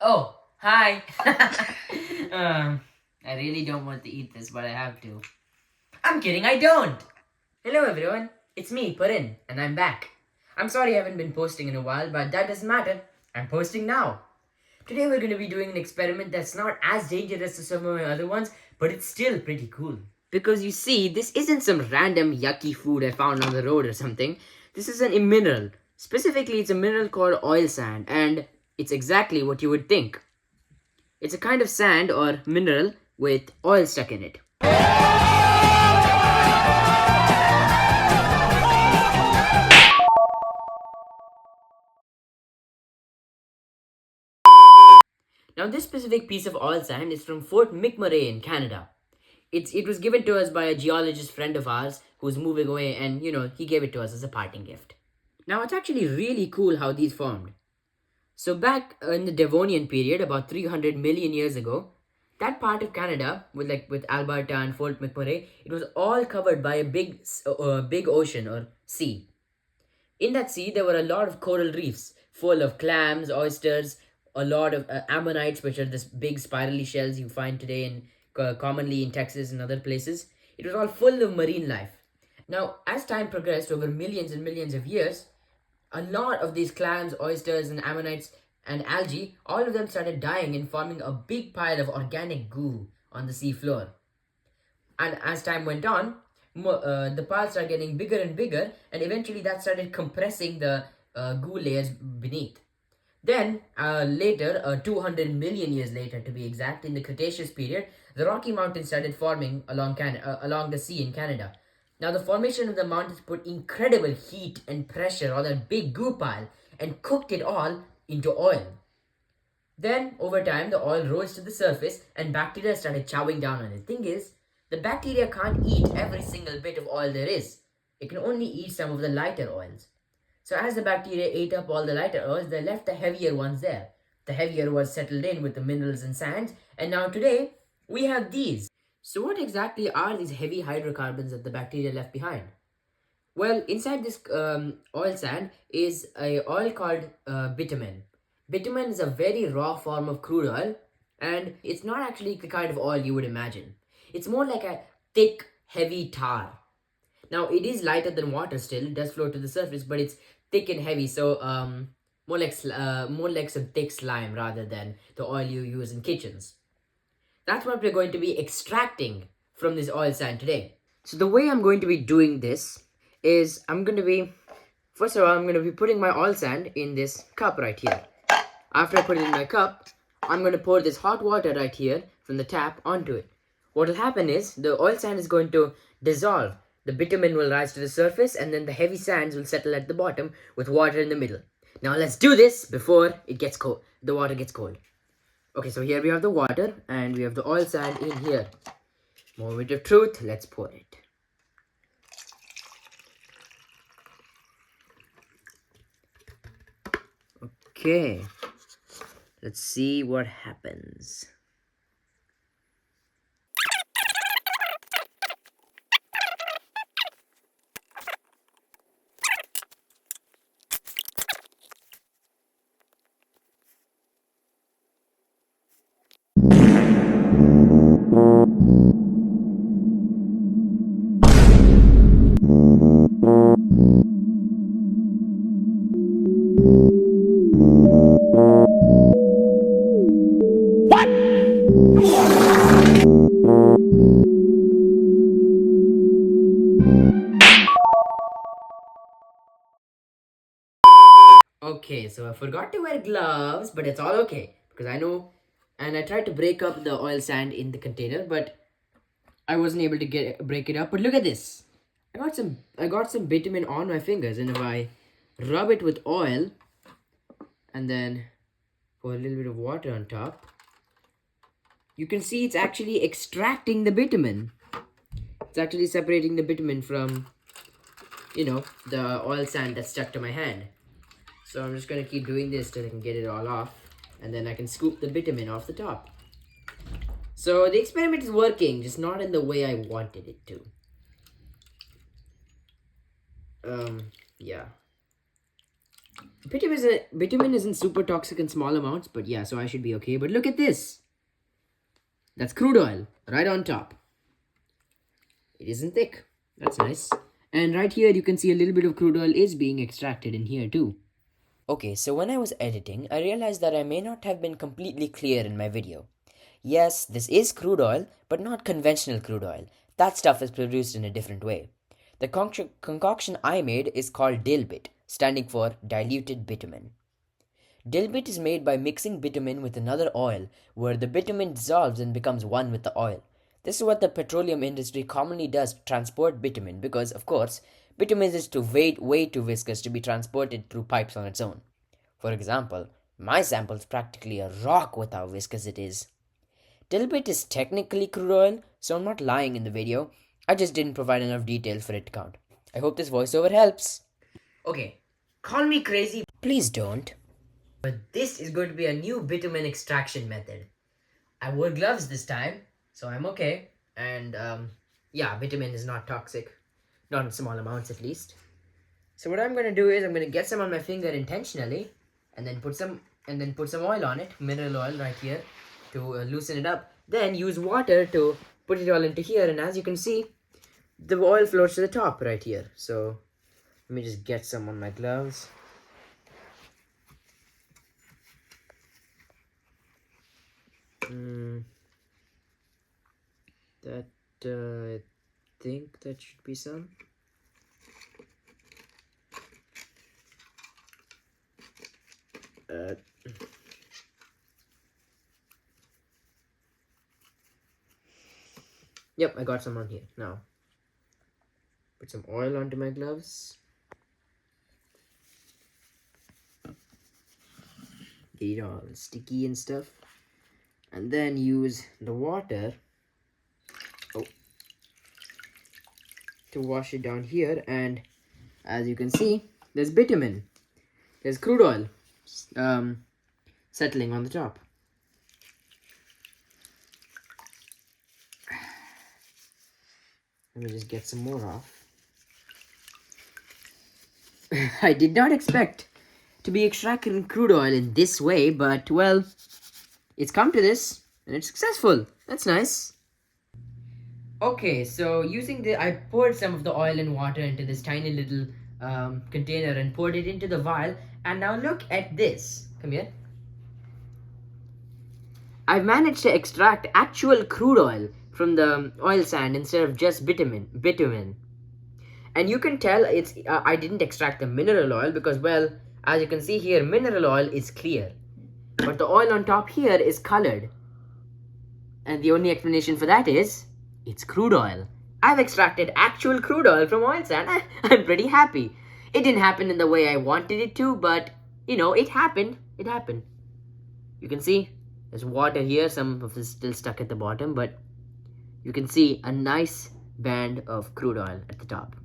Oh, hi. I really don't want to eat this, but I have to. I'm kidding, I don't. Hello, everyone. It's me, Parin, and I'm back. I'm sorry I haven't been posting in a while, but that doesn't matter. I'm posting now. Today, we're going to be doing an experiment that's not as dangerous as some of my other ones, but it's still pretty cool. Because you see, this isn't some random yucky food I found on the road or something. This is a mineral. Specifically, it's a mineral called oil sand, and it's exactly what you would think. It's a kind of sand or mineral with oil stuck in it. Now, this specific piece of oil sand is from Fort McMurray in Canada. It was given to us by a geologist friend of ours who's moving away, and he gave it to us as a parting gift. Now, it's actually really cool how these formed. So, back in the Devonian period, about 300 million years ago, that part of Canada, with Alberta and Fort McMurray, it was all covered by a big ocean or sea. In that sea, there were a lot of coral reefs full of clams, oysters, a lot of ammonites, which are this big spirally shells you find today commonly in Texas and other places. It was all full of marine life. Now, as time progressed over millions and millions of years, a lot of these clams, oysters, and ammonites and algae, all of them started dying and forming a big pile of organic goo on the seafloor. And as time went on, the piles started getting bigger and bigger, and eventually that started compressing the goo layers beneath. Then, later, 200 million years later to be exact, in the Cretaceous period, the Rocky Mountains started forming along the sea in Canada. Now, the formation of the mountains put incredible heat and pressure on that big goo pile and cooked it all into oil. Then, over time, the oil rose to the surface and bacteria started chowing down on it. The thing is, the bacteria can't eat every single bit of oil there is. It can only eat some of the lighter oils. So as the bacteria ate up all the lighter oils, they left the heavier ones there. The heavier was settled in with the minerals and sands, and now today, we have these. So what exactly are these heavy hydrocarbons that the bacteria left behind? Well, inside this oil sand is a oil called bitumen. Bitumen is a very raw form of crude oil, and it's not actually the kind of oil you would imagine. It's more like a thick, heavy tar. Now, it is lighter than water still. It does float to the surface, but it's thick and heavy, so more like some thick slime rather than the oil you use in kitchens. That's what we're going to be extracting from this oil sand today. So the way I'm going to be doing this is first of all, I'm going to be putting my oil sand in this cup right here. After I put it in my cup, I'm going to pour this hot water right here from the tap onto it. What will happen is the oil sand is going to dissolve. The bitumen will rise to the surface, and then the heavy sands will settle at the bottom with water in the middle. Now let's do this before it gets cold. The water gets cold. Okay, so here we have the water, and we have the oil sand in here. Moment of truth, let's pour it. Okay, let's see what happens. Okay, so I forgot to wear gloves, but it's all okay because I know, and I tried to break up the oil sand in the container, but I wasn't able to break it up. But look at this. I got some bitumen on my fingers, and if I rub it with oil and then pour a little bit of water on top, you can see it's actually extracting the bitumen. It's actually separating the bitumen from, the oil sand that's stuck to my hand. So I'm just going to keep doing this till I can get it all off, and then I can scoop the bitumen off the top. So the experiment is working, just not in the way I wanted it to. Yeah. Bitumen isn't super toxic in small amounts, but yeah, so I should be okay. But look at this. That's crude oil right on top. It isn't thick. That's nice. And right here, you can see a little bit of crude oil is being extracted in here too. Okay, so when I was editing, I realized that I may not have been completely clear in my video. Yes, this is crude oil, but not conventional crude oil. That stuff is produced in a different way. The concoction I made is called dilbit, standing for diluted bitumen. Dilbit is made by mixing bitumen with another oil, where the bitumen dissolves and becomes one with the oil. This is what the petroleum industry commonly does to transport bitumen because, of course, bitumen is way too viscous to be transported through pipes on its own. For example, my sample is practically a rock with how viscous it is. Dilbit is technically crude oil, so I'm not lying in the video. I just didn't provide enough details for it to count. I hope this voiceover helps. Okay, call me crazy. Please don't. But this is going to be a new bitumen extraction method. I wore gloves this time, so I'm okay. And yeah, bitumen is not toxic. Not in small amounts at least. So what I'm going to do is I'm going to get some on my finger intentionally and then put some oil on it, mineral oil right here to loosen it up. Then use water to put it all into here, and as you can see, the oil floats to the top right here. So let me just get some on my gloves. I think that should be some. Yep, I got some on here. Now, put some oil onto my gloves. Get it all sticky and stuff. And then use the water to wash it down here. And as you can see, there's bitumen. There's crude oil settling on the top. Let me just get some more off. I did not expect to be extracting crude oil in this way, but well, it's come to this and it's successful. That's nice. Okay, so I poured some of the oil and water into this tiny little container and poured it into the vial. And now look at this. Come here. I've managed to extract actual crude oil from the oil sand instead of just bitumen. And you can tell I didn't extract the mineral oil because, well, as you can see here, mineral oil is clear. But the oil on top here is colored. And the only explanation for that is, it's crude oil. I've extracted actual crude oil from oil sand. I'm pretty happy. It didn't happen in the way I wanted it to, but, you know, it happened. It happened. You can see, there's water here. Some of this is still stuck at the bottom, but you can see a nice band of crude oil at the top.